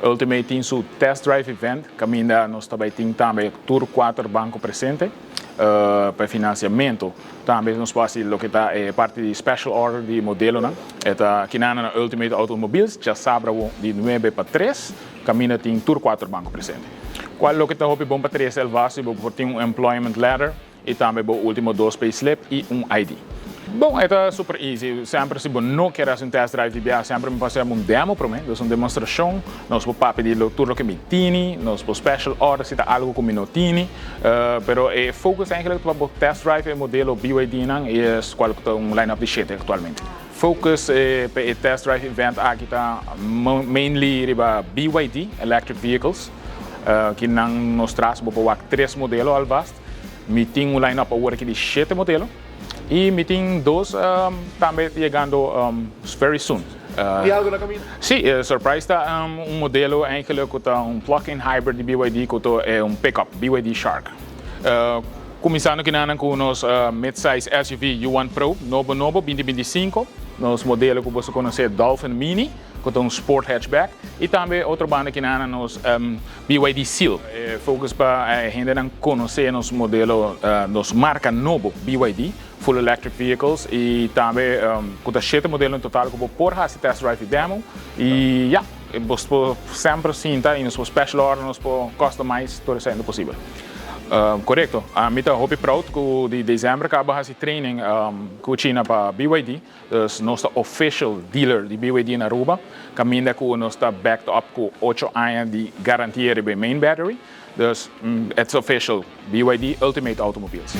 Ultimate tem su test drive event, caminda nós também tem também tour 4 banco presente, para financiamento. Também nós fazemos o que está parte de special order de modelo, né? Eta aqui na Ultimate Automobiles, Diasabra awo de 9 para 3, caminda tem tour 4 banco presente. Qual é o que está bom para 3 elvas, tem employment letter e também o último 2 payslip e ID. Bom, é super easy. Sempre se não quer fazer test drive de BA, sempre me fazer demo para mim. Uma demonstração, nós podemos pedir tudo que me tiene, nós podemos special order se está algo que me não tiene. Pero o foco eigenlijk para o test drive modelo BYD é qual é line-up de shit atualmente. Focus para o test drive event aqui está mainly para BYD electric vehicles, que nós trazemos para 3 modelos ao vasto. Me tem line-up agora aqui de 7 modelos. E meeting 2 também chegando very soon. E algo na caminho? Sim, surprise está modelo eigenlijk que está plug-in hybrid de BYD que é pickup BYD Shark. Começando aqui com os mid-size SUV U1 Pro novo 2025, nos modelos que você conhece Dolphin Mini, que é sport hatchback, e também outra banda aqui nos BYD Seal. Focus para gente não conhecer nos modelos, nos marca novo BYD, full electric vehicles, e também com 7 modelos em total que vou pôr esse test drive demo, e você sempre sinta e nos special order, nos customize tudo isso possível. Correto. A mim está muito proud que de dezembro acaba esse training com a China para BYD, nosso official dealer de BYD na Aruba, caminha com nós está backed up com 8 anos de garantia de main battery, dus it's official BYD Ultimate Automobiles.